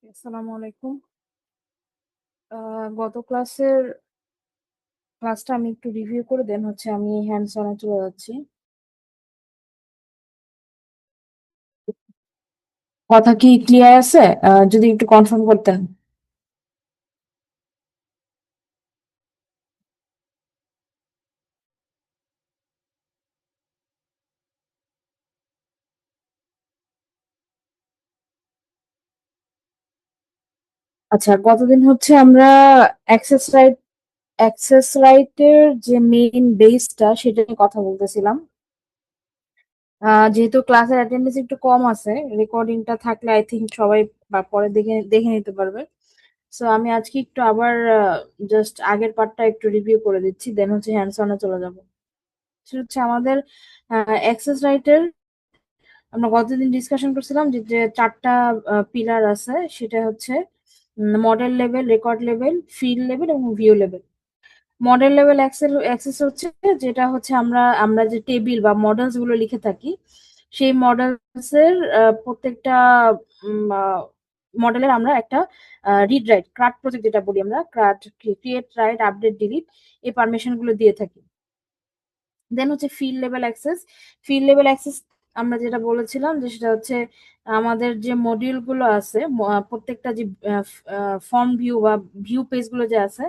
আসসালামু আলাইকুম। গত ক্লাসটা আমি একটু রিভিউ করে দেন হচ্ছে আমি হ্যান্ডস অনে চলে যাচ্ছি। কথা কি ক্লিয়ার আছে? যদি একটু কনফার্ম করতেন। আচ্ছা, গতদিন হচ্ছে আমরা অ্যাক্সেস রাইট অ্যাক্সেস রাইটের যে মেইন বেসটা সেটা নিয়ে কথা বলতেছিলাম। যেহেতু ক্লাসের অ্যাটেন্ডেন্স একটু কম আছে, রেকর্ডিংটা থাকলে আই থিংক সবাই বা পরে দেখে দেখে নিতে পারবে। সো আমি আজকে একটু আবার জাস্ট আগের পার্টটা একটু রিভিউ করে দিচ্ছি, দেন হচ্ছে হ্যান্ডস অনে চলে যাবো। সেটা হচ্ছে আমাদের অ্যাক্সেস রাইটের আমরা গতদিন ডিসকাশন করছিলাম যে যে চারটা পিলার আছে, সেটা হচ্ছে model level, record level, field level এবং view level. Model level access হচ্ছে যেটা হচ্ছে আমরা আমরা যে টেবিল বা মডেলস গুলো লিখে থাকি, সেই মডেলস এর প্রত্যেকটা মডেলের আমরা একটা রিড রাইট ক্রাট প্রজেক্ট যেটা বলি আমরা, ক্রাট ক্রিয়েট রাইট আপডেট ডিলিট এই পারমিশন গুলো দিয়ে থাকি। দেন হচ্ছে field level access. Field level access আমরা যেটা বলেছিলাম যে সেটা হচ্ছে আমাদের যে মডিউল গুলো আছে, প্রত্যেকটা যে ফর্ম ভিউ বা ভিউ পেজ গুলো যে আছে,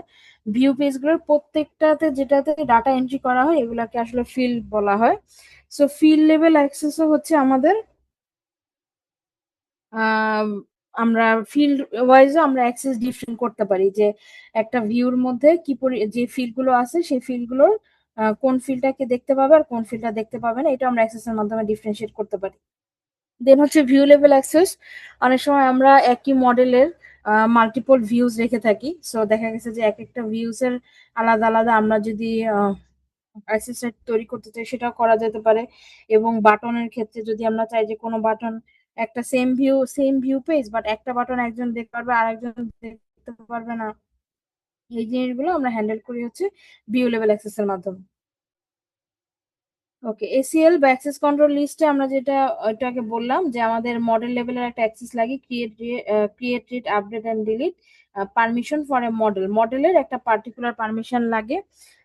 ভিউ পেজ গুলোর প্রত্যেকটাতে যেটাতে ডাটা এন্ট্রি করা হয় এগুলাকে আসলে ফিল্ড বলা হয়। সো ফিল্ড লেভেল অ্যাক্সেসও হচ্ছে আমাদের আম, আমরা ফিল্ড ওয়াইজও আমরা অ্যাক্সেস ডিফারেন্ট করতে পারি যে একটা ভিউর মধ্যে যে ফিল্ড গুলো আছে সেই ফিল্ড গুলোর কোন ফিল্ডটাকে দেখতে পাবে আর কোন ফিল্ডটা দেখতে পাবে না, এটা আমরা অ্যাক্সেসের মাধ্যমে ডিফারেন্সিয়েট করতে পারি। দেন হচ্ছে ভিউ লেভেল অ্যাক্সেস। অনেক সময় আমরা একই মডেলের মাল্টিপল ভিউজ রেখে থাকি, সো দেখা গেছে যে এক একটা ভিউজ এর আলাদা আলাদা আমরা যদি অ্যাক্সেস তৈরি করতে চাই সেটাও করা যেতে পারে। এবং বাটনের ক্ষেত্রে যদি আমরা চাই যে কোনো বাটন একটা সেম ভিউ পেজ বাট একটা বাটন একজন দেখতে পারবে আর একজন দেখতে পারবে না, এই জিনিসগুলো আমরা হ্যান্ডেল করি হচ্ছে ভিউ লেভেল অ্যাক্সেস এর মাধ্যমে। ওকে, এসিএল বা অ্যাক্সেস কন্ট্রোল লিস্টে আমরা যেটা ওইটাকে বললাম যে আমাদের মডেল লেভেলের একটা অ্যাক্সেস লাগে, create read update and delete permission for a মডেলের একটা পার্টিকুলার পারমিশন লাগে।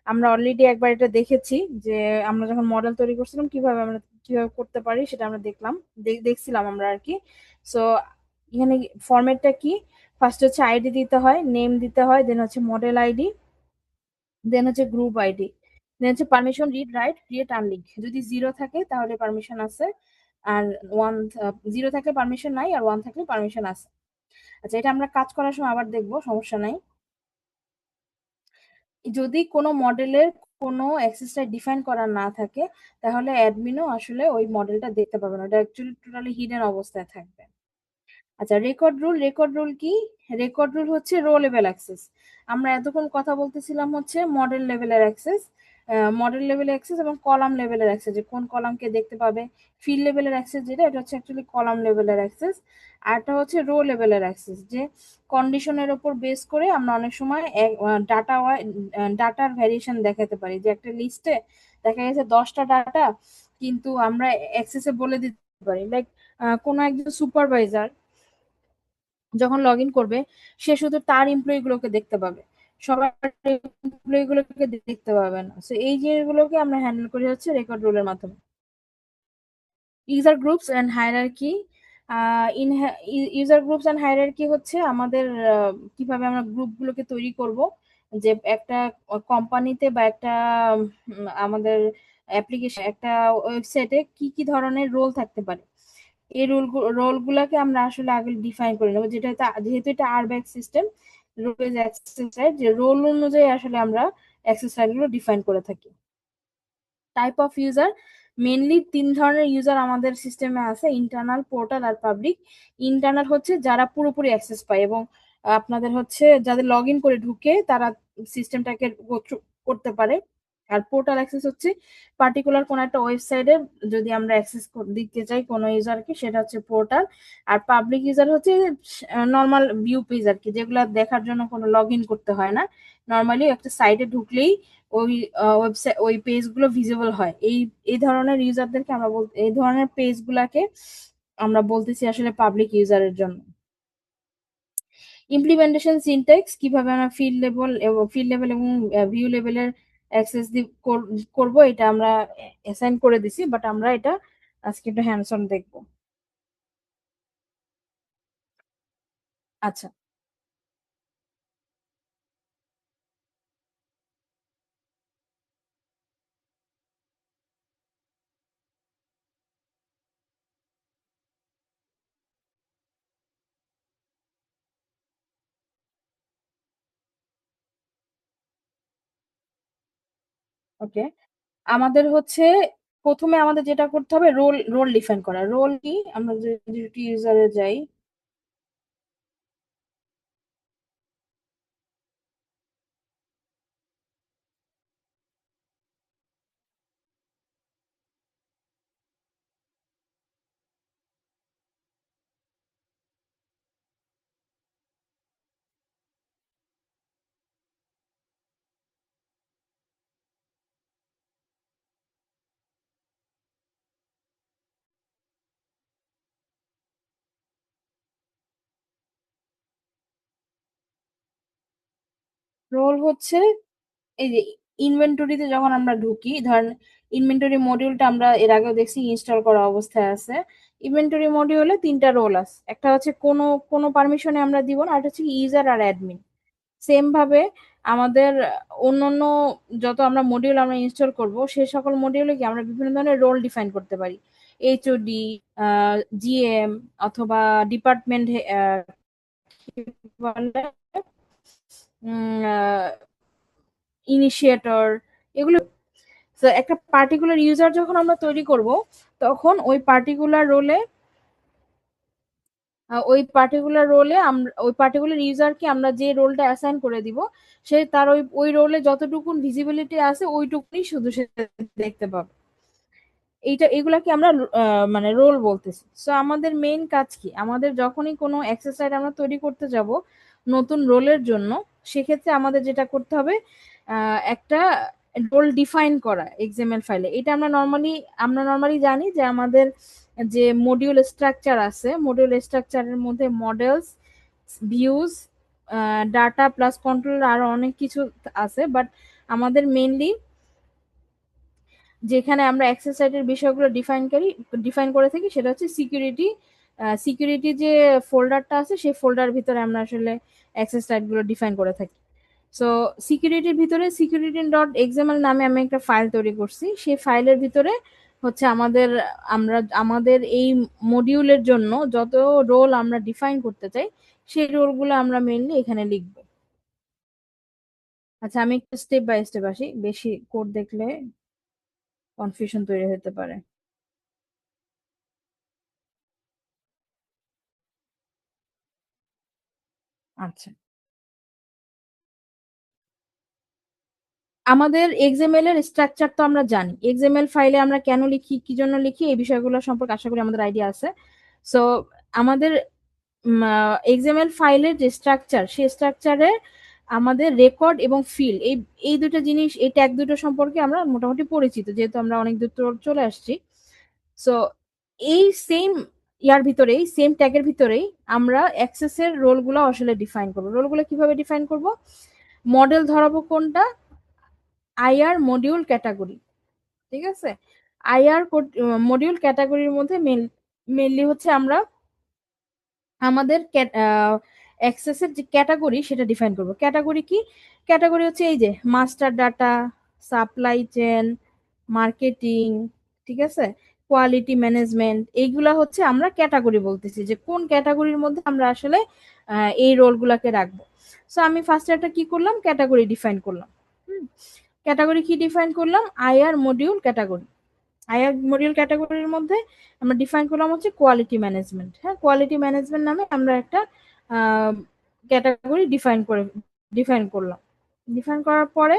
আমরা অলরেডি একবার এটা দেখেছি যে আমরা যখন মডেল তৈরি করছিলাম কিভাবে করতে পারি সেটা আমরা দেখছিলাম আমরা আর কি। সো এখানে ফরম্যাটটা কি, ফার্স্ট হচ্ছে আইডি দিতে হয়, নেম দিতে হয়, দেন হচ্ছে মডেল আইডি, দেন হচ্ছে গ্রুপ আইডি, দেন হচ্ছে permission read write create unlink. যদি জিরো থাকে তাহলে পারমিশন আছে, আর ওয়ান জিরো থাকলে পারমিশন নাই, আর ওয়ান থাকলে পারমিশন আছে। আচ্ছা, এটা আমরা কাজ করার সময় আবার দেখবো, সমস্যা নাই। যদি কোনো মডেলের কোনো অ্যাক্সেসটা ডিফাইন করা না থাকে তাহলে অ্যাডমিনও আসলে ওই মডেলটা দেখতে পাবে না, ওটা অ্যাকচুয়ালি টোটালি হিডেন অবস্থায় থাকবে। আচ্ছা, রেকর্ড রুল কি? রেকর্ড রুল হচ্ছে রো লেভেল অ্যাক্সেস। আমরা এতক্ষণ কথা বলতেছিলাম হচ্ছে মডেল লেভেলের অ্যাক্সেস, মডেল লেভেল অ্যাক্সেস এবং কলাম লেভেলের অ্যাক্সেস, যে কোন কলামকে দেখতে পাবে। ফিল্ড লেভেলের অ্যাক্সেস যেটা, এটা হচ্ছে অ্যাকচুয়ালি কলাম লেভেলের অ্যাক্সেস। আর একটা হচ্ছে রো লেভেলের অ্যাক্সেস, যে কন্ডিশনের উপর বেস করে আমরা অনেক সময় ডাটার ভ্যারিয়েশন দেখাতে পারি, যে একটা লিস্টে দেখা গেছে 10টা ডাটা, কিন্তু আমরা অ্যাক্সেসে বলে দিতে পারি লাইক কোনো একজন সুপারভাইজার যখন লগ ইন করবে সে শুধু তার এমপ্লয়ি গুলোকে দেখতে পাবে, সবার এমপ্লয়ি গুলোকে দেখতে পাবে না। তো এই জিনিসগুলোকে আমরা হ্যান্ডেল করি হচ্ছে রেকর্ড রুলের মাধ্যমে। User groups and hierarchy. In user groups and hierarchy হচ্ছে আমাদের কিভাবে আমরা গ্রুপগুলোকে তৈরি করব, যে একটা কোম্পানিতে বা একটা আমাদের অ্যাপ্লিকেশন একটা ওয়েবসাইটে কি কি ধরনের রোল থাকতে পারে, এই রোল গুলাকে আমরা আসলে আগে ডিফাইন করে নেবো, যেহেতু এটা RBAC system, role is access right, যে রোল অনুযায়ী আসলে আমরা অ্যাক্সেস রাইট গুলো ডিফাইন করে থাকি। টাইপ অফ ইউজার, মেনলি তিন ধরনের ইউজার আমাদের সিস্টেমে আছে, ইন্টারনাল, পোর্টাল আর পাবলিক। ইন্টারনাল হচ্ছে যারা পুরোপুরি অ্যাক্সেস পায় এবং আপনাদের হচ্ছে যাদের লগ ইন করে ঢুকে তারা সিস্টেমটাকে করতে পারে। আর পোর্টাল অ্যাক্সেস হচ্ছে পার্টিকুলার কোন একটা ওয়েবসাইটের যদি আমরা অ্যাক্সেস দিতে চাই কোনো ইউজারকে, সেটা হচ্ছে পোর্টাল। আর পাবলিক ইউজার হচ্ছে নর্মাল ভিউ পেজ আর কি, যেগুলো দেখার জন্য কোনো লগ ইন করতে হয় না, নর্মালি একটা সাইটে ঢুকলেই ওই ওয়েবসাইট ওই পেজ গুলো ভিজিবল হয়। এই ধরনের ইউজারদেরকে আমরা এই ধরনের পেজ গুলাকে আমরা বলতেছি আসলে পাবলিক ইউজারের জন্য। ইমপ্লিমেন্টেশন সিনট্যাক্স কিভাবে আমরা ফিল্ড লেভেল এবং ভিউ লেভেলের অ্যাক্সেস করব এটা আমরা অ্যাসাইন করে দিছি, বাট আমরা এটা আজকে একটু হ্যান্ডস অন দেখবো। আচ্ছা, ওকে। আমাদের হচ্ছে প্রথমে আমাদের যেটা করতে হবে রোল রোল ডিফাইন করা। রোল কি, আমরা যদি ইউজারে যাই, রোল হচ্ছে এই যে ইনভেন্টরিতে যখন আমরা ঢুকি, ধরেন ইনভেন্টরি মডিউলটা আমরা এর আগেও দেখছি ইনস্টল করা অবস্থায় আছে। ইনভেন্টরি মডিউলে তিনটা রোল আছে, একটা হচ্ছে কোনো কোনো পারমিশনে আমরা দিব না, আর একটা হচ্ছে ইউজার আর অ্যাডমিন। সেম ভাবে আমাদের অন্যান্য যত আমরা মডিউল আমরা ইনস্টল করব, সেই সকল মডিউলে কি আমরা বিভিন্ন ধরনের রোল ডিফাইন করতে পারি। এইচওডি, জিএম, অথবা ডিপার্টমেন্ট, ইনিশিয়েটর, এগুলো। তো একটা পার্টিকুলার ইউজার যখন আমরা তৈরি করব, তখন ওই পার্টিকুলার রোলে আমরা ওই পার্টিকুলার ইউজারকে আমরা যে রোলটা অ্যাসাইন করে দিব, সে তার ওই ওই রোলে যতটুকুন ভিজিবিলিটি আছে ওইটুকুনি শুধু সে দেখতে পাবে। এগুলাকে আমরা মানে রোল বলতেছি। সো আমাদের মেইন কাজ কি, আমাদের যখনই কোনো এক্সারসাইজ আমরা তৈরি করতে যাব নতুন রোলের জন্য, সেক্ষেত্রে আমাদের যেটা করতে হবে একটা রোল ডিফাইন করা এক্সএমএল ফাইলে। এটা আমরা নর্মালি জানি যে আমাদের যে মডিউল স্ট্রাকচার আছে, মডিউল স্ট্রাকচারের মধ্যে models, views, data plus control, আরো অনেক কিছু আছে, বাট আমাদের মেইনলি যেখানে আমরা অ্যাক্সেস রাইটের বিষয়গুলো ডিফাইন করে থাকি সেটা হচ্ছে সিকিউরিটি। সিকিউরিটি যে ফোল্ডারটা আছে সেই ফোল্ডার ভিতরে আমরা আসলে অ্যাক্সেস রাইট গুলো ডিফাইন করে থাকি। সো সিকিউরিটির ভিতরে সিকিউরিটি ডট এক্সএমএল নামে আমি একটা ফাইল তৈরি করছি। সেই ফাইলের ভিতরে হচ্ছে আমাদের এই মডিউলের জন্য যত রোল আমরা ডিফাইন করতে চাই, সেই রোলগুলো আমরা মেইনলি এখানে লিখবো। আচ্ছা, আমি একটু স্টেপ বাই স্টেপ আসি, বেশি কোড দেখলে কনফিউশন তৈরি হতে পারে। আচ্ছা, আমাদের এক্সএমএল এর স্ট্রাকচার তো আমরা জানি, এক্সএমএল ফাইলে আমরা কেন লিখি, কি জন্য লিখি, এই বিষয়গুলো সম্পর্কে আশা করি আমাদের আইডিয়া আছে। সো আমাদের এক্সএমএল ফাইলের যে স্ট্রাকচার, সেই স্ট্রাকচারে আমাদের রেকর্ড এবং ফিল্ড, এই দুটো জিনিস, এই ট্যাগ দুটো সম্পর্কে আমরা মোটামুটি পরিচিত, যেহেতু আমরা অনেক দূর চলে আসছি। সো এই সেম ভিতরেই, সেম ট্যাগের ভিতরেই আমরা অ্যাক্সেসের রোলগুলো আসলে ডিফাইন করবো। রোলগুলো কিভাবে ডিফাইন করব, মডেল ধরাবো কোনটা, আইআর মডিউল ক্যাটাগরি, ঠিক আছে। আইআর মডিউল ক্যাটাগরির মধ্যে মেনলি হচ্ছে আমরা আমাদের অ্যাক্সেসের যে ক্যাটাগরি সেটা ডিফাইন করব। ক্যাটাগরি কি, ক্যাটাগরি হচ্ছে এই যে master data, supply chain, marketing, ঠিক আছে, কোয়ালিটি ম্যানেজমেন্ট, এইগুলা হচ্ছে আমরা ক্যাটাগরি বলতেছি, যে কোন ক্যাটাগরির মধ্যে আমরা আসলে এই রোলগুলাকে রাখবো। সো আমি ফার্স্টে একটা কি করলাম, ক্যাটাগরি ডিফাইন করলাম। ক্যাটাগরি কি ডিফাইন করলাম, IR module category. IR module ক্যাটাগরির মধ্যে আমরা ডিফাইন করলাম হচ্ছে কোয়ালিটি ম্যানেজমেন্ট। হ্যাঁ, কোয়ালিটি ম্যানেজমেন্ট নামে আমরা একটা ক্যাটাগরি ডিফাইন করলাম। ডিফাইন করার পরে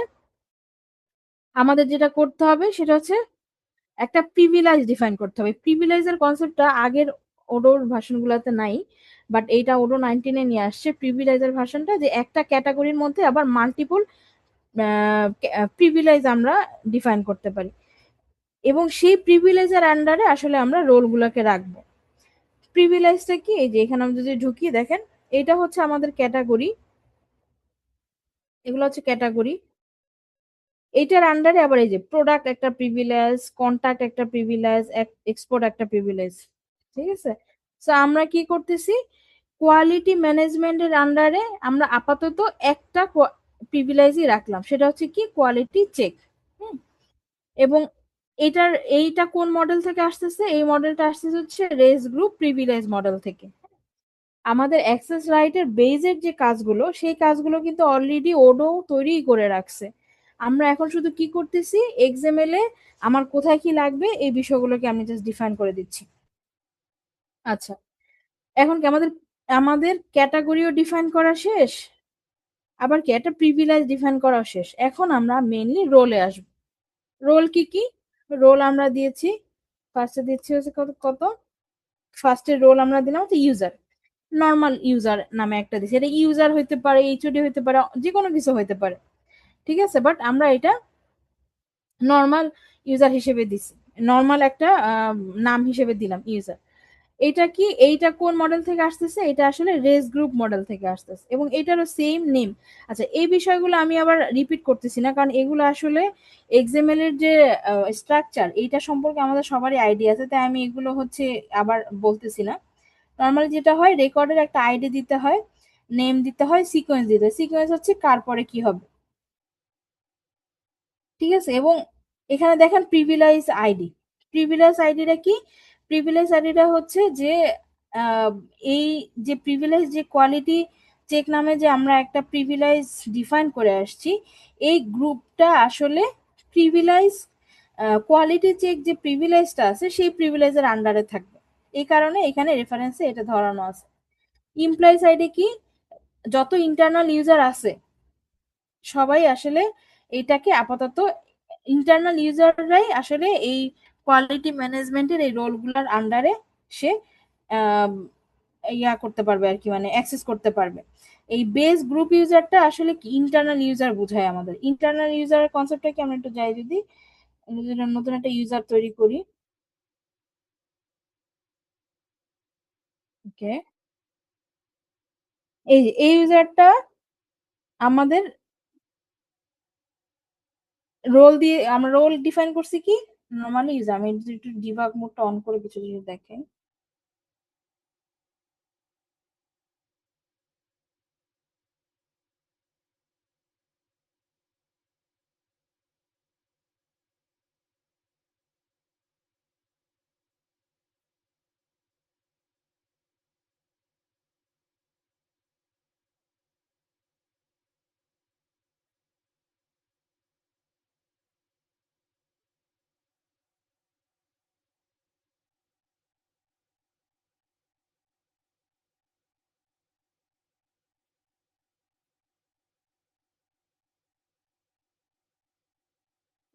আমাদের যেটা করতে হবে সেটা হচ্ছে একটা প্রিভিলাইজ ডিফাইন করতে হবে। প্রিভিলাইজের কনসেপ্টটা আগের ওডোর ভার্সন গুলাতে নাই, বাট এইটা ওডো 19-এ নিয়ে আসছে প্রিভিলাইজের ভার্সনটা, যে একটা ক্যাটাগরির মধ্যে আবার মাল্টিপল প্রিভিলাইজ আমরা ডিফাইন করতে পারি, এবং সেই প্রিভিলেজের আন্ডারে আসলে আমরা রোল গুলাকে রাখবো। প্রিভিলেজটা কি, এই যে এখানে আমরা যদি ঢুকি দেখেন, এটা হচ্ছে আমাদের ক্যাটাগরি, এগুলো হচ্ছে ক্যাটাগরি। এইটার আন্ডারে আবার এই যে প্রোডাক্ট একটা প্রিভিলেজ, কন্টাক্ট একটা প্রিভিলেজ, এক্সপোর্ট একটা প্রিভিলেজ। ঠিক আছে, তো আমরা কি করতেছি, কোয়ালিটি ম্যানেজমেন্টের আন্ডারে আমরা আপাতত একটা প্রিভিলেজই রাখলাম, সেটা হচ্ছে কি কোয়ালিটি চেক। হুম, এবং এটার এইটা কোন মডেল থেকে আসতেছে, এই মডেলটা আসতেছে হচ্ছে রেস গ্রুপ প্রিভিলেজ মডেল থেকে। আমাদের অ্যাক্সেস রাইটের বেজের যে কাজগুলো, সেই কাজগুলো কিন্তু অলরেডি ওডো তৈরি করে রাখছে। আমরা এখন শুধু কি করতেছি, এক্সএমএল এ আমার কোথায় কি লাগবে এই বিষয়গুলোকে আমি জাস্ট ডিফাইন করে দিচ্ছি। আচ্ছা, এখন কি আমাদের আমাদের ক্যাটাগরিও ডিফাইন করা শেষ, আবার কি একটা প্রিভিলেজ ডিফাইন করা শেষ। এখন আমরা মেইনলি রোলে আসব। রোল কি কি, রোল আমরা দিয়েছি, ফার্স্টে দিচ্ছি হচ্ছে কত কত, ফার্স্টের রোল আমরা দিলাম হচ্ছে ইউজার, নর্মাল ইউজার নামে একটা দিছি, এটা ইউজার হইতে পারে, এইচওডি হইতে পারে, যে কোনো কিছু হইতে পারে। ঠিক আছে, বাট আমরা এটা নর্মাল ইউজার হিসেবে দিছি, নর্মাল একটা নাম হিসেবে দিলাম ইউজার। এটা কি, এইটা কোন মডেল থেকে আসতেছে, এটা আসলে রেস গ্রুপ মডেল থেকে আসতেছে এবং এটারও সেম নেম। আচ্ছা, এই বিষয়গুলো আমি আবার রিপিট করতেছি না, কারণ এগুলো আসলে এক্সএমএল এর যে স্ট্রাকচার, এইটা সম্পর্কে আমাদের সবারই আইডিয়া আছে, তাই আমি এগুলো হচ্ছে আবার বলতেছি না। নর্মালি যেটা হয়, রেকর্ডের একটা আইডি দিতে হয়, নেম দিতে হয়, সিকোয়েন্স দিতে হয়, সিকোয়েন্স হচ্ছে কার পরে কি হবে। ঠিক আছে, এবং এখানে দেখেন প্রিভিলেজ আইডি, প্রিভিলেজ আইডিটা কি, প্রিভিলেজ আইডিটা হচ্ছে যে আহ, এই যে প্রিভিলেজ যে কোয়ালিটি চেক নামে যে আমরা একটা প্রিভিলেজ ডিফাইন করে আসছি, এই গ্রুপটা আসলে প্রিভিলেজ কোয়ালিটি চেক যে প্রিভিলেজটা আছে সেই প্রিভিলেজের আন্ডারে থাকবে। এই কারণে এখানে রেফারেন্সে এটা ধরানো আছে। ইমপ্লয়িজ আইডি কি, যত ইন্টারনাল ইউজার আছে সবাই আসলে এটাকে আপাতত ইন্টারনাল ইউজাররাই আসলে এই কোয়ালিটি ম্যানেজমেন্টের এই রোলগুলোর আন্ডারে সে আহ, ইয়া করতে পারবে আর কি, মানে অ্যাক্সেস করতে পারবে। এই বেস গ্রুপ ইউজারটা আসলে কি ইন্টারনাল ইউজার বোঝায়, আমাদের ইন্টারনাল ইউজারের কনসেপ্টটা কি, আমরা একটু যাই যদি, আমরা যদি নতুন একটা ইউজার তৈরি করি। ওকে, এই যে এই ইউজারটা আমাদের রোল দিয়ে, আমরা রোল ডিফাইন করছি কি নরমালি ইউজার। আমি যদি একটু ডিবাগ মোডটা অন করে কিছু জিনিস দেখেন।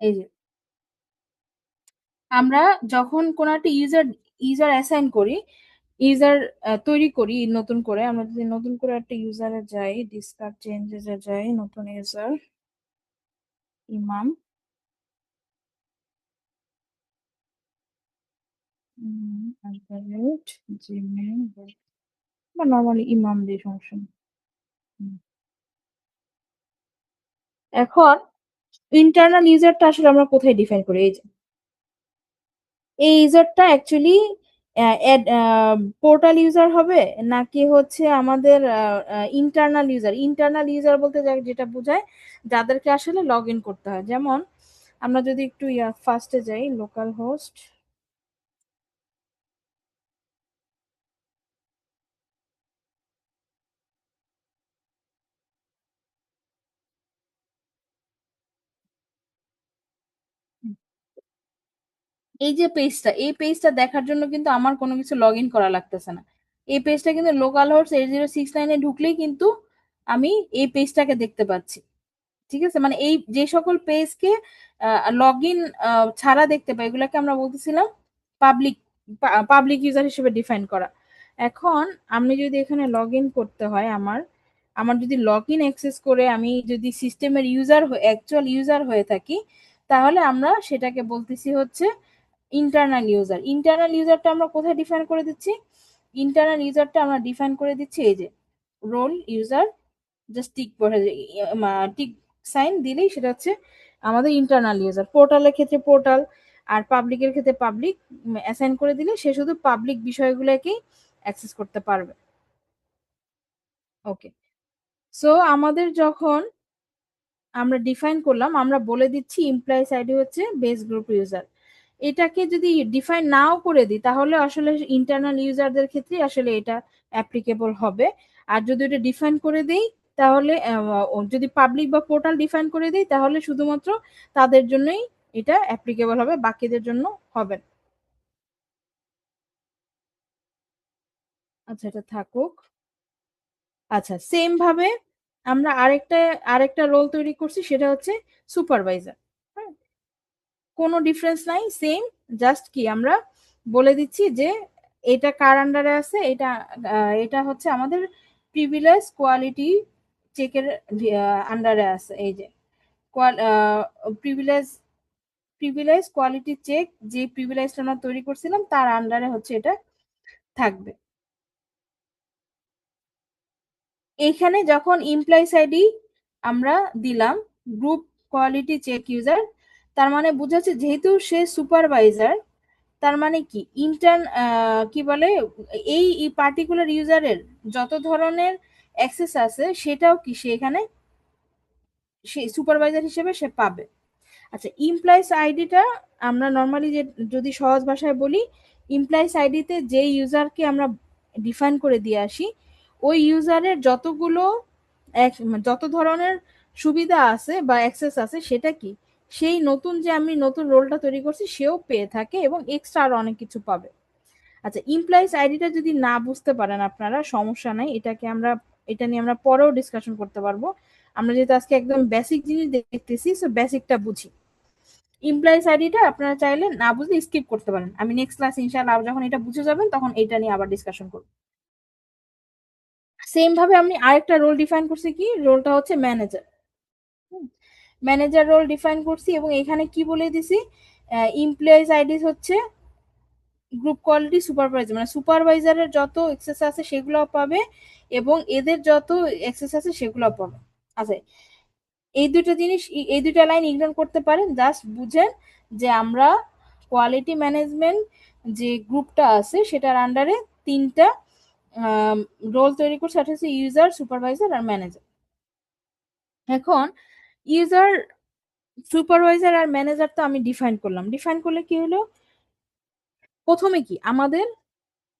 এই যে আমরা যখন কোন একটা ইউজার ইউজার অ্যাসাইন করি, ইউজার তৈরি করি নতুন করে, আমরা যদি নতুন করে একটা ইউজারে যাই, ডিসকার্ড চেঞ্জেসে যাই, নতুন ইউজার ইমাম, জিমেল বা নর্মালি ইমাম দিয়ে সমস্যা নেই। হুম। এখন ইন্টারনাল ইউজারটা আসলে আমরা কোথায় ডিফাইন করি, এই যে এই ইউজারটা অ্যাকচুয়ালি পোর্টাল ইউজার হবে নাকি হচ্ছে আমাদের ইন্টারনাল ইউজার। ইন্টারনাল ইউজার বলতে যেটা বোঝায় যাদেরকে আসলে লগ ইন করতে হয়। যেমন আমরা যদি একটু ফার্স্টে যাই, লোকাল হোস্ট, এই যে পেজটা, এই পেজটা দেখার জন্য কিন্তু আমার কোনো কিছু লগ ইন করা লাগতেছে না। এই পেজটা কিন্তু লোকাল হোস্ট 8069-এ ঢুকলেই কিন্তু আমি এই পেজটাকে দেখতে পাচ্ছি। ঠিক আছে, মানে এই যে সকল পেজকে লগ ইন ছাড়া দেখতে পাই, এগুলাকে আমরা বলতেছিলাম পাবলিক, পাবলিক ইউজার হিসেবে ডিফাইন করা। এখন আমি যদি এখানে লগ ইন করতে হয়, আমার আমার যদি লগ ইন অ্যাক্সেস করে আমি যদি সিস্টেমের ইউজার অ্যাকচুয়াল ইউজার হয়ে থাকি, তাহলে আমরা সেটাকে বলতেছি হচ্ছে ইন্টারনাল ইউজার। ইন্টারনাল ইউজারটা আমরা কোথায় ডিফাইন করে দিচ্ছি, ইন্টারনাল ইউজারটা আমরা ডিফাইন করে দিচ্ছি এই যে রোল ইউজার, জাস্ট টিক বসে, টিক সাইন দিলেই সেটা হচ্ছে আমাদের ইন্টারনাল ইউজার। পোর্টালের ক্ষেত্রে পোর্টাল, আর পাবলিকের ক্ষেত্রে পাবলিক অ্যাসাইন করে দিলে সে শুধু পাবলিক বিষয়গুলোকেই অ্যাক্সেস করতে পারবে। ওকে, সো আমাদের যখন আমরা ডিফাইন করলাম, আমরা বলে দিচ্ছি ইমপ্লয়িজ আইডি হচ্ছে বেস গ্রুপ ইউজার। এটাকে যদি ডিফাইন নাও করে দিই তাহলে আসলে ইন্টারনাল ইউজারদের ক্ষেত্রে আসলে এটা অ্যাপ্লিকেবল হবে। আর যদি এটা ডিফাইন করে দেই তাহলে যদি পাবলিক বা পোর্টাল ডিফাইন করে দেই তাহলে শুধুমাত্র তাদের জন্যই এটা অ্যাপ্লিকেবল হবে, বাকিদের জন্য হবে না। আচ্ছা, এটা থাকুক। আচ্ছা, সেম ভাবে আমরা আরেকটা আরেকটা রোল তৈরি করছি, সেটা হচ্ছে সুপারভাইজার। হ্যাঁ, কোনো ডিফারেন্স নাই, সেম। জাস্ট কি আমরা বলে দিচ্ছি যে এটা কার আন্ডারে আছে, এটা এটা হচ্ছে আমাদের প্রিভিলেজ কোয়ালিটি চেকের আন্ডারে আছে। এই যে প্রিভিলেজ প্রিভিলেজ কোয়ালিটি চেক, যে প্রিভিলেজটা আমরা তৈরি করছিলাম তার আন্ডারে হচ্ছে এটা থাকবে। এইখানে যখন এমপ্লয়িজ আইডি আমরা দিলাম গ্রুপ কোয়ালিটি চেক ইউজার, তার মানে বোঝাচ্ছে যেহেতু সে সুপারভাইজার, তার মানে কি ইন্টার্ন কি বলে, এই পার্টিকুলার ইউজারের যত ধরনের অ্যাক্সেস আছে সেটাও কি সে এখানে সে সুপারভাইজার হিসেবে সে পাবে। আচ্ছা, ইমপ্লয়িজ আইডিটা আমরা নর্মালি যে যদি সহজ ভাষায় বলি, ইমপ্লয়িজ আইডিতে যে ইউজারকে আমরা ডিফাইন করে দিয়ে আসি, ওই ইউজারের যতগুলো যত ধরনের সুবিধা আছে বা অ্যাক্সেস আছে সেটা কি সেই নতুন যে আমি নতুন রোলটা তৈরি করছি সেও পেয়ে থাকে এবং এক্সট্রা আরো অনেক কিছু পাবে। আচ্ছা, এমপ্লয়িজ আইডিটা যদি না বুঝতে পারেন আপনারা, সমস্যা নাই, এটাকে আমরা এটা নিয়ে আমরা পরেও ডিসকাশন করতে পারবো। আমরা যেহেতু আজকে একদম বেসিক জিনিস দেখতেছি, সো বেসিকটা বুঝি। এমপ্লয়িজ আইডিটা আপনারা চাইলে না বুঝলে স্কিপ করতে পারেন, আমি নেক্সট ক্লাস ইনশাআল্লাহ যখন এটা বুঝে যাবেন তখন এটা নিয়ে আবার ডিসকাশন করব। সেম ভাবে আমি আরেকটা রোল ডিফাইন করছি, কি রোলটা হচ্ছে ম্যানেজার। ম্যানেজার রোল ডিফাইন করছি এবং এখানে কি বলে দিছি, এমপ্লয়িজ আইডি হচ্ছে গ্রুপ কোয়ালিটি সুপারভাইজার, মানে সুপারভাইজারের যত এক্সেস আছে সেগুলো পাবে এবং এদের যত এক্সেস আছে সেগুলো পাবে। আচ্ছা, এই দুটো জিনিস, এই দুটো লাইন ইগনোর করতে পারেন, জাস্ট বুঝেন যে আমরা কোয়ালিটি ম্যানেজমেন্ট যে গ্রুপটা আছে সেটার আন্ডারে তিনটা রোল তৈরি করছে, সেটা হচ্ছে ইউজার, সুপারভাইজার আর ম্যানেজার। এখন ইউজার, সুপারভাইজার আর ম্যানেজার তো আমি ডিফাইন করলাম, ডিফাইন করলে কি হলো, প্রথমে কি আমাদের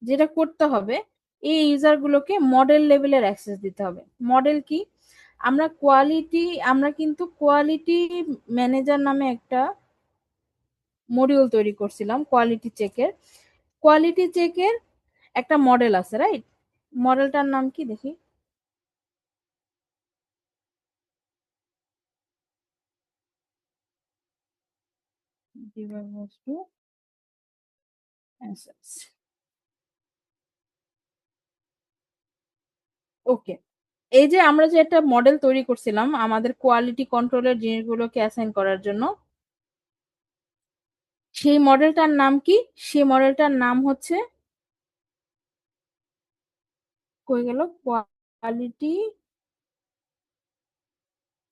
যেটা করতে হবে, এই ইউজার গুলোকে মডেল লেভেলের অ্যাক্সেস দিতে হবে। মডেল কি, আমরা কোয়ালিটি, আমরা কিন্তু কোয়ালিটি ম্যানেজার নামে একটা মডিউল তৈরি করছিলাম কোয়ালিটি চেকের। কোয়ালিটি চেকের একটা মডেল আছে, রাইট? মডেলটার নাম কি দেখি, বিষয়বস্তু অ্যাসেটস। ওকে, এই যে আমরা যে একটা মডেল তৈরি করছিলাম আমাদের কোয়ালিটি কন্ট্রোলের জিনিসগুলোকে অ্যাসাইন করার জন্য, সেই মডেলটার নাম কি? সেই মডেলটার নাম হচ্ছে, কই গেল, কোয়ালিটি,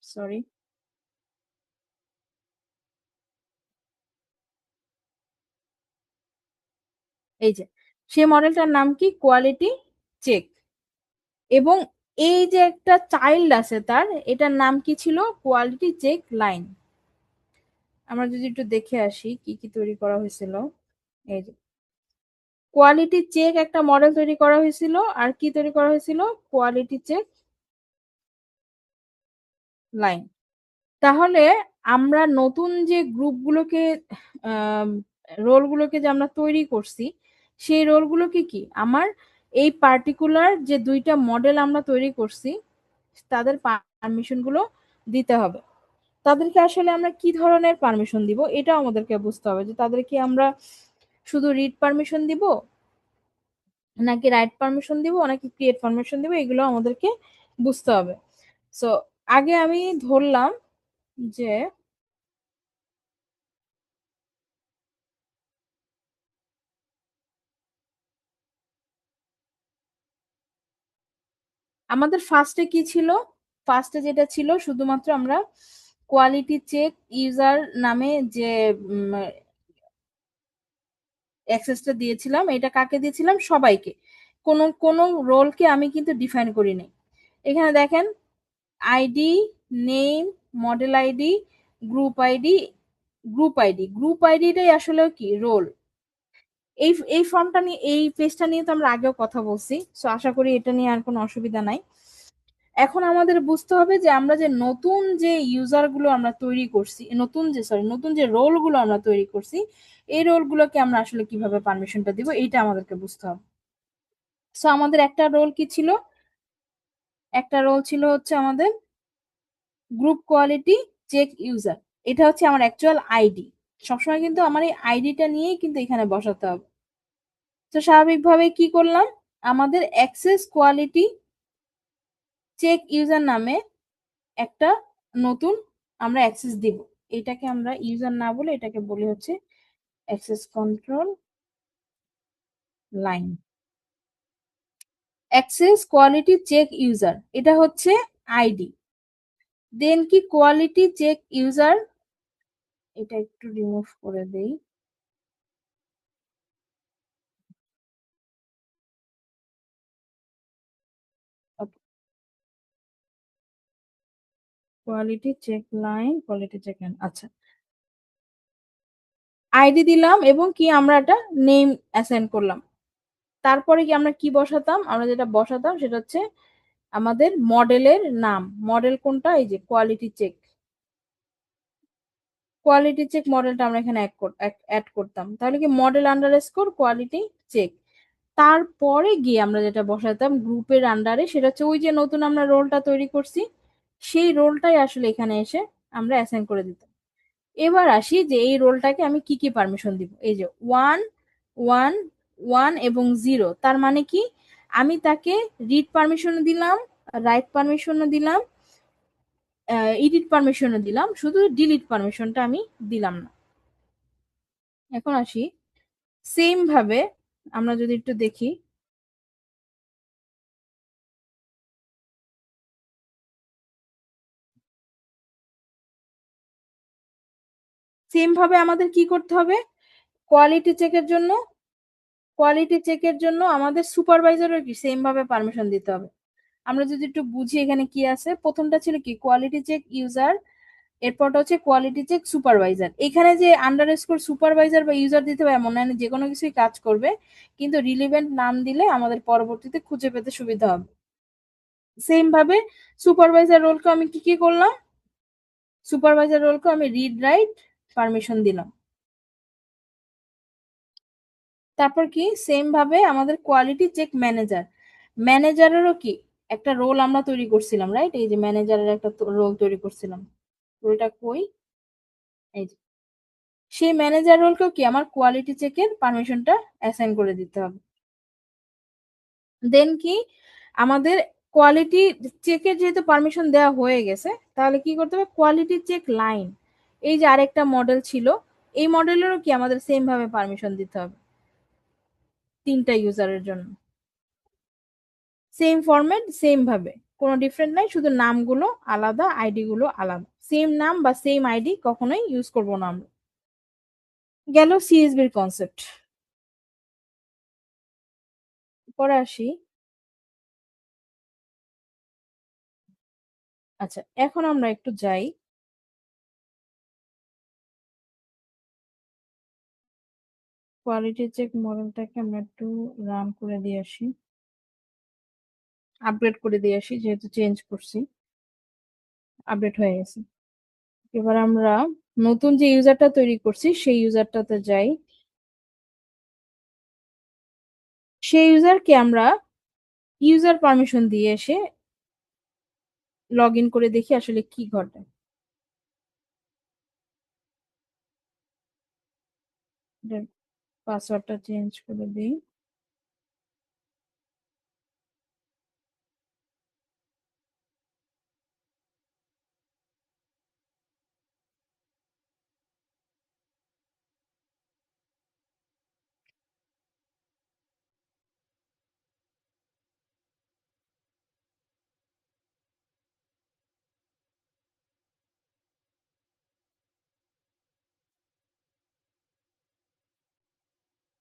সরি, এই যে সেই মডেলটার নাম কি, কোয়ালিটি চেক। এবং এই যে একটা চাইল্ড আছে তার, এটার নাম কি ছিল, কোয়ালিটি চেক লাইন। আমরা যদি একটু দেখে আসি কি কি তৈরি করা হয়েছিল। এই যে কোয়ালিটি চেক একটা মডেল তৈরি করা হয়েছিল, আর কি তৈরি করা হয়েছিল, কোয়ালিটি চেক লাইন। তাহলে আমরা নতুন যে গ্রুপগুলোকে, রোলগুলোকে যে আমরা তৈরি করছি, সেই রোলগুলোকে কি আমার এই পার্টিকুলার যে দুইটা মডেল আমরা তৈরি করছি তাদের পারমিশন গুলো দিতে হবে। তাদেরকে আসলে আমরা কি ধরনের পারমিশন দিব এটা আমাদেরকে বুঝতে হবে, যে তাদেরকে আমরা শুধু রিড পারমিশন দিব, নাকি রাইট পারমিশন দিব, নাকি ক্রিয়েট পারমিশন দিব, এগুলো আমাদেরকে বুঝতে হবে। সো আগে আমি ধরলাম যে আমাদের ফার্স্টে কি ছিল? ফার্স্টে যেটা ছিল শুধুমাত্র আমরা কোয়ালিটি চেক ইউজার নামে যে অ্যাক্সেসটা দিয়েছিলাম, এটা কাকে দিয়েছিলাম? সবাইকে। কোনো রোলকে আমি কিন্তু ডিফাইন করি নাই। এখানে দেখেন ID, name, model ID, group ID, group আইডিটাই আসলে কি রোল। এই ফর্মটা নিয়ে, এই পেজটা নিয়ে তো আমরা আগেও কথা বলছি, সো আশা করি এটা নিয়ে আর কোনো অসুবিধা নাই। এখন আমাদের বুঝতে হবে যে আমরা যে নতুন যে ইউজার গুলো আমরা তৈরি করছি, নতুন যে রোল গুলো আমরা তৈরি করছি, এই রোল গুলোকে আমরা আসলে কিভাবে পারমিশনটা দিব, এইটা আমাদেরকে বুঝতে হবে। সো আমাদের একটা রোল কি ছিল? একটা রোল ছিল হচ্ছে আমাদের গ্রুপ কোয়ালিটি চেক ইউজার। এটা হচ্ছে আমার অ্যাকচুয়াল আইডি। সবসময় কিন্তু আমার এই আইডিটা নিয়েই কিন্তু এখানে বসাতে হবে। তো স্বাভাবিকভাবে কি করলাম? আমাদের অ্যাক্সেস কোয়ালিটি চেক ইউজার নামে একটা নতুন আমরা অ্যাক্সেস দিব। এটাকে আমরা ইউজার না বলে এটাকে বলি হচ্ছে access control line. Access quality check user, এটা হচ্ছে আইডি। দেন কি কোয়ালিটি চেক ইউজার, এটা একটু রিমুভ করে দেই। Quality check line, quality check line, আচ্ছা। আইডি দিলাম এবং কি আমরা একটা নেম অ্যাসাইন করলাম। তারপরে কি আমরা কি বসাতাম? আমরা যেটা বসাতাম সেটা হচ্ছে আমাদের মডেলের নাম। মডেল কোনটা? এই যে কোয়ালিটি চেক। কোয়ালিটি চেক মডেলটা আমরা এখানে অ্যাড করতাম। তাহলে কি মডেল আন্ডারস্কোর কোয়ালিটি চেক। তারপরে গিয়ে আমরা যেটা বসাতাম গ্রুপের আন্ডারে, সেটা হচ্ছে ওই যে নতুন আমরা রোলটা তৈরি করছি, সেই রোলটাই আসলে এখানে এসে আমরা অ্যাসাইন করে দিতাম। এবার আসি যে এই রোলটাকে আমি কি কি পারমিশন দিব। এই যে ওয়ান, ওয়ান, ওয়ান এবং জিরো, তার মানে কি? আমি তাকে রিড পারমিশন দিলাম, রাইট পারমিশনও দিলাম, এডিট পারমিশনও দিলাম, শুধু ডিলিট পারমিশনটা আমি দিলাম না। এখন আসি সেম ভাবে আমরা যদি একটু দেখি, সেম ভাবে আমাদের কি করতে হবে? কোয়ালিটি চেকের জন্য, কোয়ালিটি চেকের জন্য আমাদের সুপারভাইজারও কি সেম ভাবে পারমিশন দিতে হবে। আমরা যদি একটু বুঝি এখানে কি আছে, প্রথমটা ছিল কি কোয়ালিটি চেক ইউজার, এরপরটা হচ্ছে কোয়ালিটি চেক সুপারভাইজার। এখানে যে আন্ডারস্কোর সুপারভাইজার বা ইউজার দিতে হবে এমন না, যে কোনো কিছুই কাজ করবে, কিন্তু রিলিভেন্ট নাম দিলে আমাদের পরবর্তীতে খুঁজে পেতে সুবিধা হবে। সেম ভাবে সুপারভাইজার রোলকে আমি কি কি করলাম? সুপারভাইজার রোলকে আমি রিড রাইট পারমিশন দিলাম। তারপর কি সেম ভাবে আমাদের কোয়ালিটি চেক ম্যানেজার, ম্যানেজারেরও কি একটা রোল আমরা তৈরি করছিলাম, রাইট? এই যে ম্যানেজারের একটা রোল তৈরি করছিলাম, রোলটা কই? এই যে সেই ম্যানেজার রোলকেও কি আমার কোয়ালিটি চেকের পারমিশনটা অ্যাসাইন করে দিতে হবে। দেন কি আমাদের কোয়ালিটি চেকের যেহেতু পারমিশন দেওয়া হয়ে গেছে, তাহলে কি করতে হবে? কোয়ালিটি চেক লাইন, এই যে আরেকটা মডেল ছিল, এই মডেলেরও কি আমাদের সেম ভাবে পারমিশন দিতে হবে তিনটা ইউজারের জন্য। সেম ফরম্যাট, সেম ভাবে, কোনো ডিফারেন্ট নাই, শুধু নামগুলো আলাদা, আইডি গুলো আলাদা। সেম নাম বা সেম আইডি কখনোই ইউজ করব না আমরা। গেল সিএসবির কনসেপ্ট। পরে আসি। আচ্ছা, এখন আমরা একটু যাই কোয়ালিটি চেক মডেলটাকে আমরা একটু রান করে দিয়ে আসি, আপডেট করে দিয়ে আসি, যেহেতু চেঞ্জ করছি, আপডেট হয়ে গেছে। এবার আমরা নতুন যে ইউজারটা তৈরি করছি সেই ইউজারটাতে যাই। সেই ইউজারকে আমরা ইউজার পারমিশন দিয়ে এসে লগ ইন করে দেখি আসলে কি ঘটে। পাসওয়ার্ডটা চেঞ্জ করে দিই।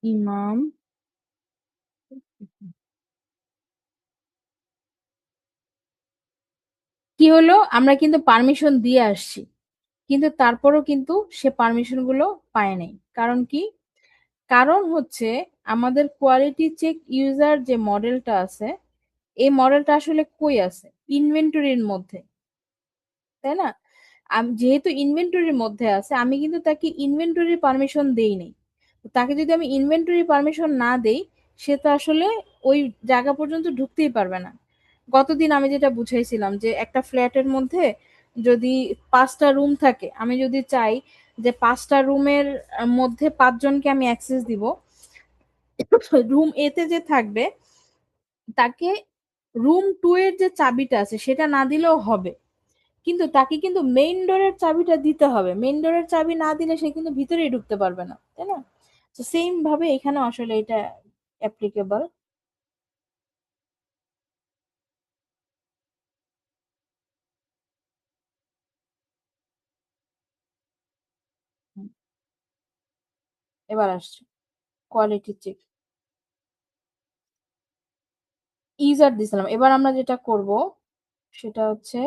ইমাম কি হলো, আমরা কিন্তু পারমিশন দিয়ে আসছি, কিন্তু তারপরও কিন্তু সে পারমিশন গুলো পায় নাই। কারণ কি? কারণ হচ্ছে আমাদের কোয়ালিটি চেক ইউজার যে মডেলটা আছে, এই মডেলটা আসলে কই আছে? ইনভেন্টরির মধ্যে, তাই না? যেহেতু ইনভেন্টরির মধ্যে আছে, আমি কিন্তু তাকে ইনভেন্টরি পারমিশন দেই নাই। তো তাকে যদি আমি ইনভেন্টরি পারমিশন না দেই, সে তো আসলে ওই জায়গা পর্যন্ত ঢুকতেই পারবে না। গতদিন আমি যেটা বুঝাইছিলাম যে একটা ফ্ল্যাটের মধ্যে যদি ৫টা রুম থাকে, আমি যদি চাই যে ৫টা রুমের মধ্যে ৫ জনকে আমি অ্যাক্সেস দিব, রুম এ তে যে থাকবে তাকে রুম 2 এর যে চাবিটা আছে সেটা না দিলেও হবে। কিন্তু তাকে কিন্তু মেইন ডোরের চাবিটা দিতে হবে। মেইন ডোরের চাবি না দিলে সে কিন্তু ভিতরেই ঢুকতে পারবে না, তাই না? তো সেম ভাবে এখানে আসলে এটা অ্যাপ্লিকেবল। এবার আসছে কোয়ালিটি চেক। ইউজার দিছিলাম, এবার আমরা যেটা করব সেটা হচ্ছে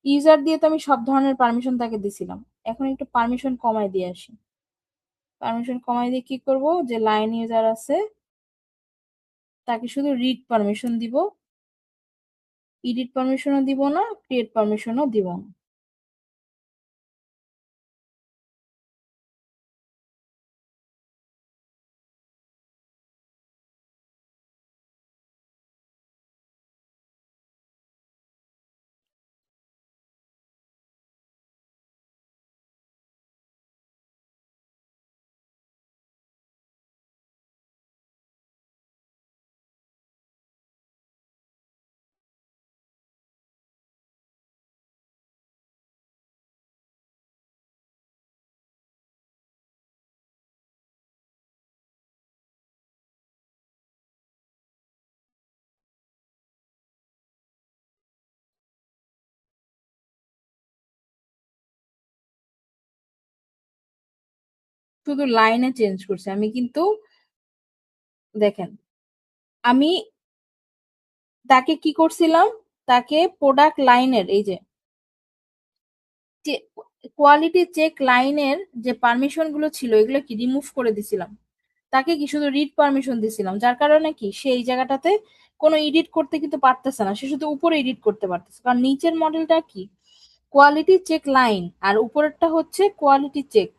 ইউজার দিয়ে তো আমি সব ধরনের পারমিশন তাকে দিছিলাম। এখন একটু পারমিশন কমাই দিয়ে আসি। পারমিশন কমাই দিয়ে কি করব, যে লাইন ইউজার আছে তাকে শুধু রিড পারমিশন দিব, এডিট পারমিশনও দিব না, ক্রিয়েট পারমিশনও দিব না। শুধু লাইনে চেঞ্জ করছি আমি কিন্তু। দেখেন, আমি তাকে কি করছিলাম, তাকে প্রোডাক্ট লাইনের এই যে কোয়ালিটি চেক লাইনের যে পারমিশন গুলো ছিল এগুলো কি রিমুভ করে দিছিলাম। তাকে কি শুধু রিড পারমিশন দিছিলাম, যার কারণে কি সে এই জায়গাটাতে কোনো এডিট করতে কিন্তু পারতেছে না, সে শুধু উপরে এডিট করতে পারতেছে। কারণ নিচের মডেলটা কি কোয়ালিটি চেক লাইন, আর উপরেরটা হচ্ছে কোয়ালিটি চেক।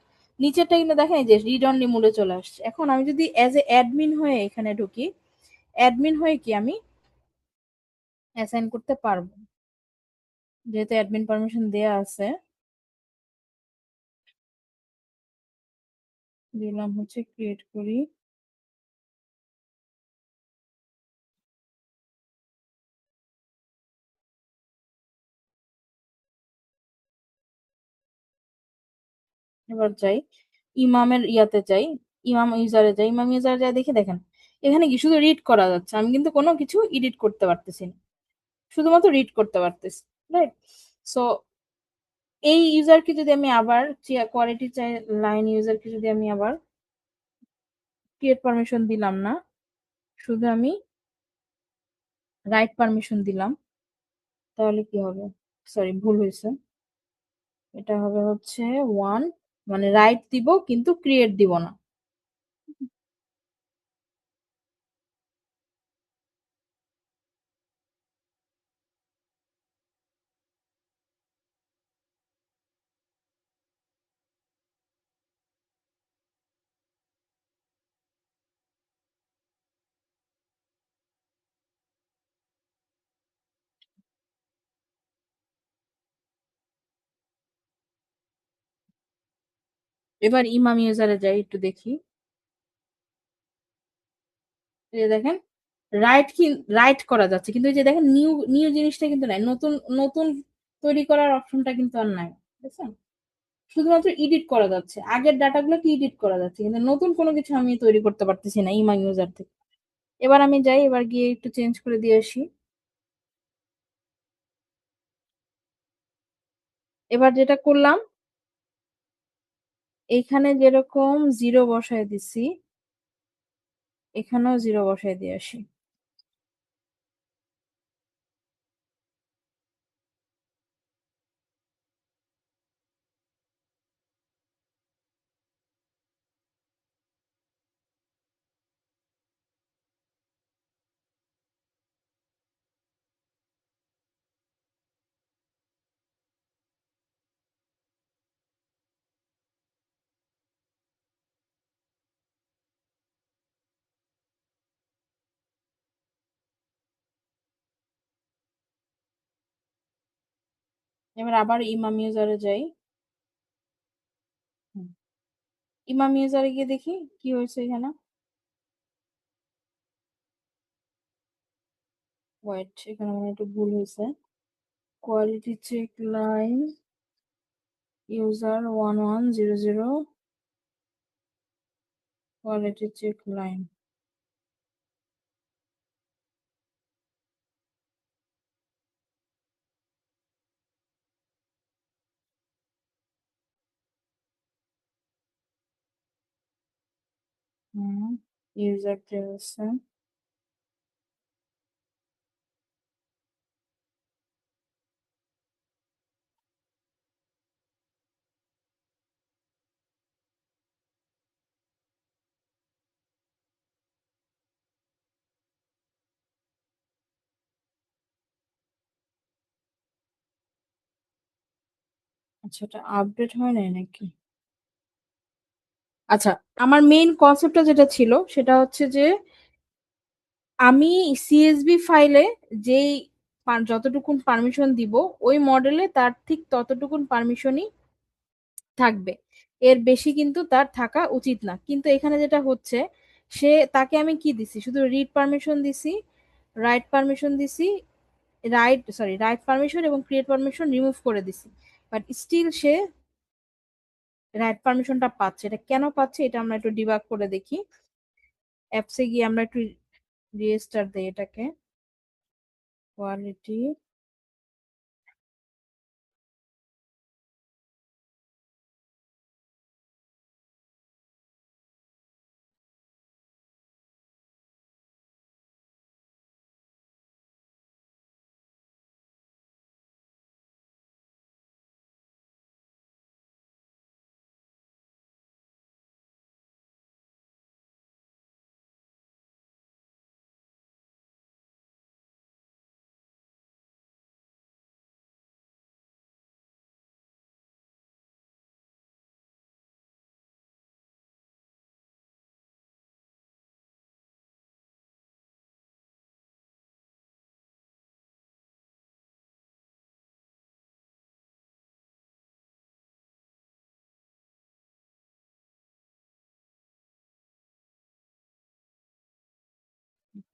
নিচেরটা কিন্তু দেখেন এই যে রিড অনলি মোডে চলে আসছে। এখন আমি যদি অ্যাজ এ অ্যাডমিন হয়ে এখানে ঢুকি, অ্যাডমিন হয়ে কি আমি অ্যাসাইন করতে পারবো, যেহেতু অ্যাডমিন পারমিশন দেয়া আছে। দিলাম হচ্ছে ক্রিয়েট করি। এবার যাই ইমামের ইয়াতে যাই, ইমাম ইউজারে যাই, ইমাম ইউজারে যাই, দেখি দেখেন এখানে কি শুধু রিড করা যাচ্ছে, আমি কিন্তু কোনো কিছু এডিট করতে পারতেছি না, শুধুমাত্র রিড করতে পারতেছি। রাইট? সো এই ইউজারকে যদি আমি আবার কোয়ালিটি চাই লাইন ইউজারকে যদি আমি আবার ক্রিয়েট পারমিশন দিলাম না, শুধু আমি রাইট পারমিশন দিলাম, তাহলে কি হবে? সরি, ভুল হয়েছে। এটা হবে হচ্ছে 1, মানে রাইট দিব কিন্তু ক্রিয়েট দিব না। এবার ইমাম ইউজারে যাই, একটু দেখি। এই যে দেখেন রাইট কি রাইট করা যাচ্ছে, কিন্তু এই যে দেখেন নিউ নিউ জিনিসটা কিন্তু নাই, নতুন নতুন তৈরি করার অপশনটা কিন্তু আর নাই। বুঝছেন? শুধুমাত্র এডিট করা যাচ্ছে, আগের ডাটাগুলো কি এডিট করা যাচ্ছে, কিন্তু নতুন কোনো কিছু আমি তৈরি করতে পারতেছি না ইমাম ইউজার থেকে। এবার আমি যাই, এবার গিয়ে একটু চেঞ্জ করে দিয়ে আসি। এবার যেটা করলাম, এইখানে যেরকম জিরো বসায় দিছি, এখানেও 0 বসাই দিয়ে আসি। এবার আবার ইমাম ইউজারে যাই। হুম। ইমাম ইউজারে গিয়ে দেখি কি হয়েছে এখানে। ওয়েট, এখানে মনে হয় একটু ভুল হয়েছে। Quality check line user 1100, quality check line. হুম, ইউজার আছে। আচ্ছা, এটা আপডেট হয় নাই নাকি? আচ্ছা, আমার মেইন কনসেপ্টটা যেটা ছিল সেটা হচ্ছে যে আমি সিএসভি ফাইলে যেই যতটুকুন পারমিশন দিব ওই মডেলে তার ঠিক ততটুকুন পারমিশনই থাকবে। এর বেশি কিন্তু তার থাকা উচিত না। কিন্তু এখানে যেটা হচ্ছে, তাকে আমি কি দিছি, শুধু রিড পারমিশন দিছি, রাইট পারমিশন দিছি, রাইট পারমিশন এবং ক্রিয়েট পারমিশন রিমুভ করে দিছি, বাট স্টিল সে রাইট পারমিশনটা পাচ্ছে। এটা কেন পাচ্ছে এটা আমরা একটু ডিবাগ করে দেখি। অ্যাপসে গিয়ে আমরা একটু রিস্টার্ট দেই এটাকে। কোয়ালিটি,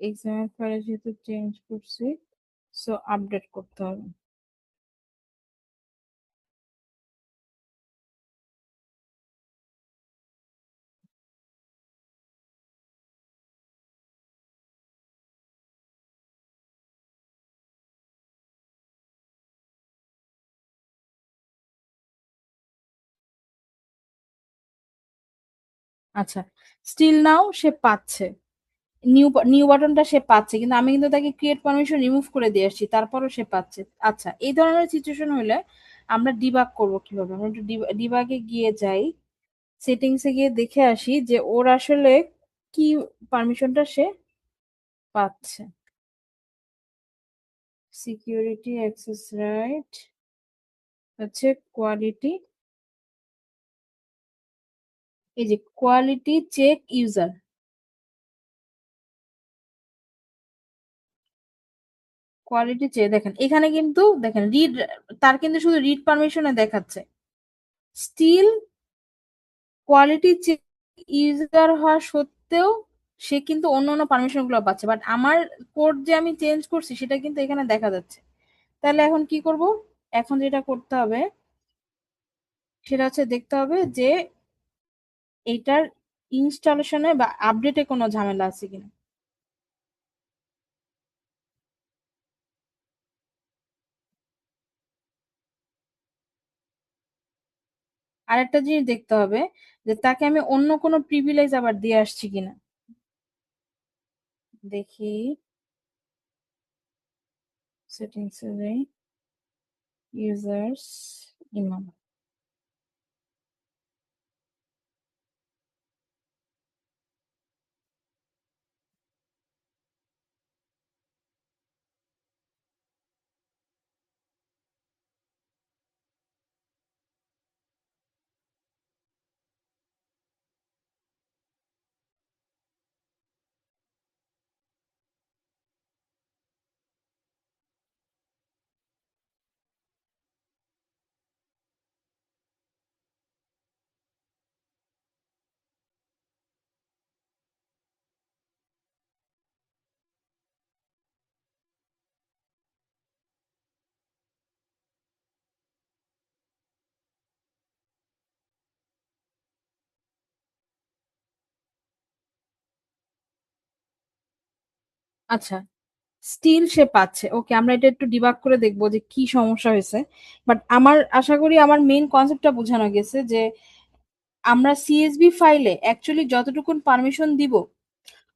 এক্সামের পরে যেহেতু চেঞ্জ করছি, সো আপডেট করতে হবে। আচ্ছা, স্টিল নাও সে পাচ্ছে, নিউ নিউ বাটনটা সে পাচ্ছে, কিন্তু আমি কিন্তু তাকে ক্রিয়েট পারমিশন রিমুভ করে দিয়ে আসছি, তারপরও সে পাচ্ছে। আচ্ছা, এই ধরনের সিচুয়েশন হলে আমরা ডিবাগ করব কিভাবে? আমরা একটু ডিবাগে গিয়ে যাই, সেটিংসে গিয়ে দেখে আসি যে ওর আসলে কি পারমিশনটা সে পাচ্ছে। সিকিউরিটি অ্যাক্সেস রাইট হচ্ছে কোয়ালিটি, এই যে quality check user, quality check দেখেন এখানে কিন্তু দেখেন রিড, তার কিন্তু শুধু রিড পারমিশনে দেখাচ্ছে। স্টিল কোয়ালিটি চেক ইউজার হওয়া সত্ত্বেও সে কিন্তু অন্য অন্য পারমিশন গুলো পাচ্ছে, বাট আমার কোড যে আমি চেঞ্জ করছি সেটা কিন্তু এখানে দেখা যাচ্ছে। তাহলে এখন কি করব? এখন যেটা করতে হবে সেটা হচ্ছে দেখতে হবে যে এইটার ইনস্টলেশনে বা আপডেটে কোনো ঝামেলা আছে কিনা। আর একটা জিনিস দেখতে হবে যে তাকে আমি অন্য কোনো প্রিভিলেজ আবার দিয়ে আসছি কিনা। দেখি সেটিংস এ যাই, ইউজার্স, ইমাম। আচ্ছা, স্টিল সে পাচ্ছে। ওকে, আমরা এটা একটু ডিবাগ করে দেখবো যে কি সমস্যা হয়েছে। বাট আমার আশা করি আমার মেইন কনসেপ্টটা বোঝানো গেছে যে আমরা সিএসভি ফাইলে অ্যাকচুয়ালি যতটুকুন পারমিশন দিব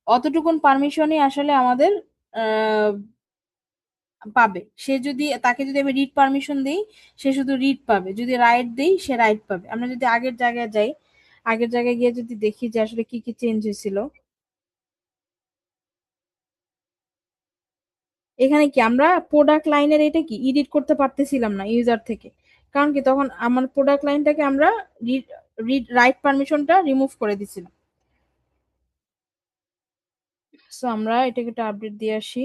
অতটুকুন পারমিশনই আসলে আমাদের আহ, পাবে। সে যদি, তাকে যদি আমি রিড পারমিশন দিই সে শুধু রিড পাবে, যদি রাইট দেই সে রাইট পাবে। আমরা যদি আগের জায়গায় যাই, আগের জায়গায় গিয়ে যদি দেখি যে আসলে কি কি চেঞ্জ হয়েছিল। এখানে কি আমরা প্রোডাক্ট লাইনের এটা কি এডিট করতে পারতেছিলাম না ইউজার থেকে, কারণ কি তখন আমার প্রোডাক্ট লাইনটাকে আমরা রিড রিড রাইট পারমিশনটা রিমুভ করে দিছিলাম। সো আমরা এটাকে একটা আপডেট দিয়ে আসি।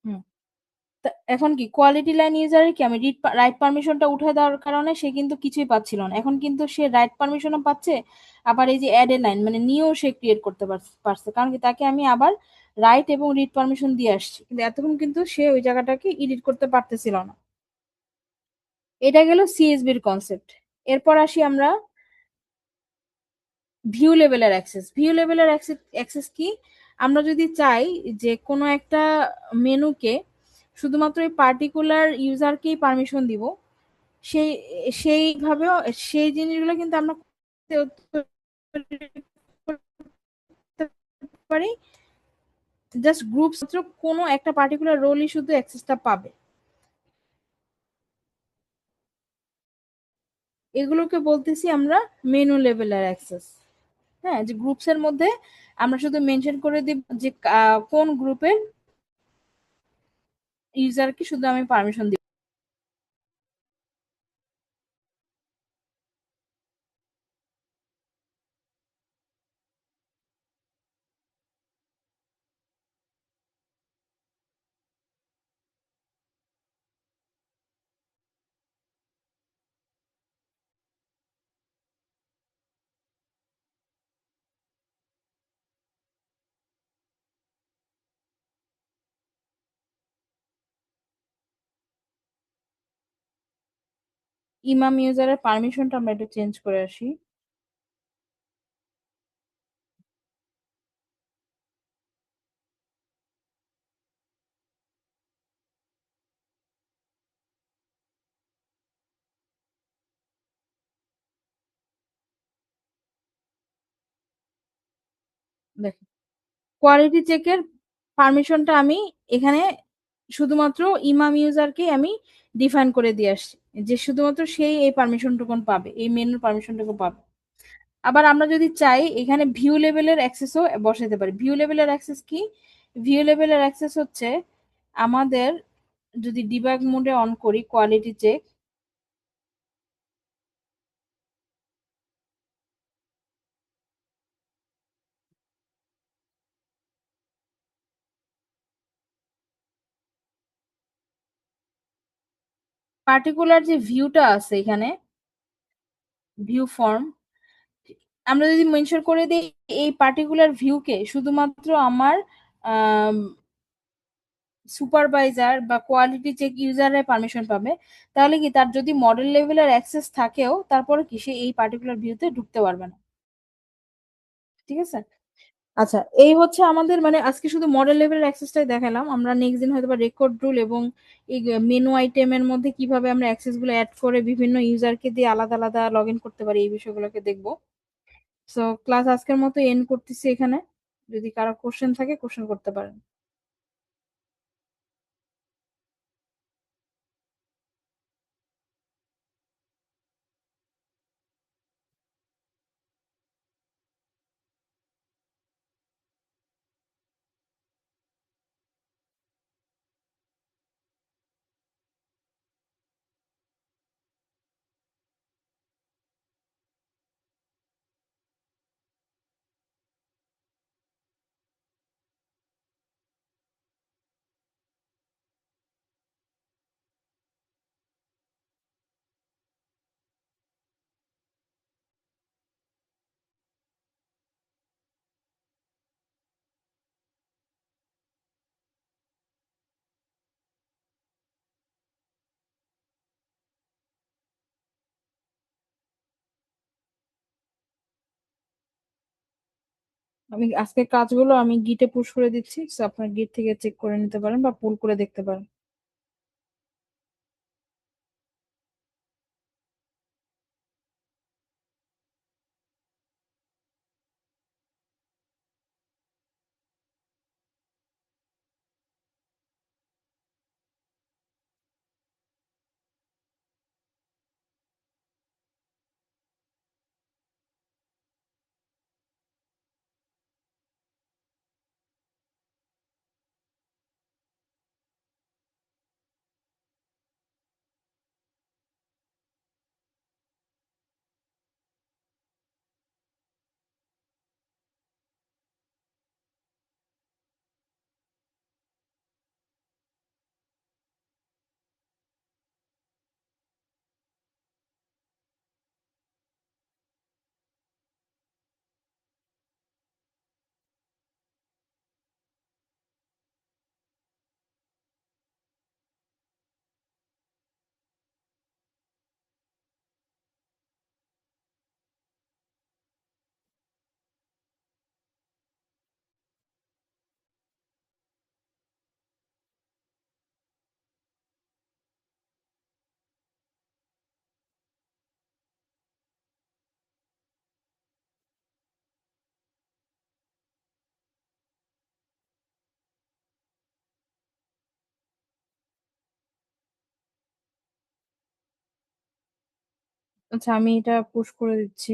হুম। তা এখন কি কোয়ালিটি লাইন ইউজারের কি আমি রিড রাইট পারমিশনটা উঠে দেওয়ার কারণে সে কিন্তু কিছুই পাচ্ছিল না, এখন কিন্তু সে রাইট পারমিশনও পাচ্ছে। আবার এই যে অ্যাড এ লাইন মানে নিয়েও সে ক্রিয়েট করতে পারছে, কারণ কি তাকে আমি আবার রাইট এবং রিড পারমিশন দিয়ে আসছি, কিন্তু এতক্ষণ কিন্তু সে ওই জায়গাটাকে এডিট করতে পারতেছিল না। এটা গেল সিএসবির কনসেপ্ট। এরপর আসি আমরা ভিউ লেভেলের অ্যাক্সেস। ভিউ লেভেলের অ্যাক্সেস কি, আমরা যদি চাই যে কোনো একটা মেনুকে শুধুমাত্র এই পার্টিকুলার ইউজারকেই পারমিশন দিব, সেই সেইভাবেও সেই জিনিসগুলো কিন্তু আমরা করতে পারি। জাস্ট গ্রুপ মাত্র কোনো একটা পার্টিকুলার রোলই শুধু অ্যাক্সেসটা পাবে। এগুলোকে বলতেছি আমরা মেনু লেভেলের অ্যাক্সেস। হ্যাঁ, যে গ্রুপস এর মধ্যে আমরা শুধু মেনশন করে দিব যে কোন গ্রুপের ইউজারকে শুধু আমি পারমিশন দিব। ইমাম ইউজারের পারমিশনটা আমরা একটু চেঞ্জ করে আসি। দেখেন, কোয়ালিটি চেকের পারমিশনটা আমি এখানে শুধুমাত্র ইমাম ইউজারকে আমি ডিফাইন করে দিয়ে আসছি, যে শুধুমাত্র সেই এই পারমিশনটুকুন পাবে, এই মেনুর পারমিশনটুকু পাবে। আবার আমরা যদি চাই এখানে ভিউ লেভেলের অ্যাক্সেসও বসাতে পারি। ভিউ লেভেলের অ্যাক্সেস কি, ভিউ লেভেলের অ্যাক্সেস হচ্ছে আমাদের, যদি ডিবাগ মোডে অন করি কোয়ালিটি চেক, পার্টিকুলার যে ভিউটা আছে এখানে, ভিউ ফর্ম, আমরা যদি মেনশন করে দিই এই পার্টিকুলার ভিউকে শুধুমাত্র আমার সুপারভাইজার বা কোয়ালিটি চেক ইউজারের পারমিশন পাবে, তাহলে কি তার যদি মডেল লেভেলের অ্যাক্সেস থাকেও তারপরে কি সে এই পার্টিকুলার ভিউতে ঢুকতে পারবে না। ঠিক আছে? আচ্ছা, এই হচ্ছে আমাদের মানে আজকে শুধু মডেল লেভেলের অ্যাক্সেসটাই দেখালাম। আমরা নেক্সট দিন হয়তোবা রেকর্ড রুল এবং এই মেনু আইটেমের মধ্যে কিভাবে আমরা অ্যাক্সেস গুলো অ্যাড করে বিভিন্ন ইউজারকে দিয়ে আলাদা আলাদা লগ ইন করতে পারি এই বিষয়গুলোকে দেখবো। সো ক্লাস আজকের মতো এন্ড করতেছি এখানে। যদি কারো কোশ্চেন থাকে কোশ্চেন করতে পারেন। আমি আজকের কাজগুলো আমি গিটে পুশ করে দিচ্ছি, সো আপনার গিট থেকে চেক করে নিতে পারেন বা পুল করে দেখতে পারেন। আচ্ছা, আমি এটা পুশ করে দিচ্ছি।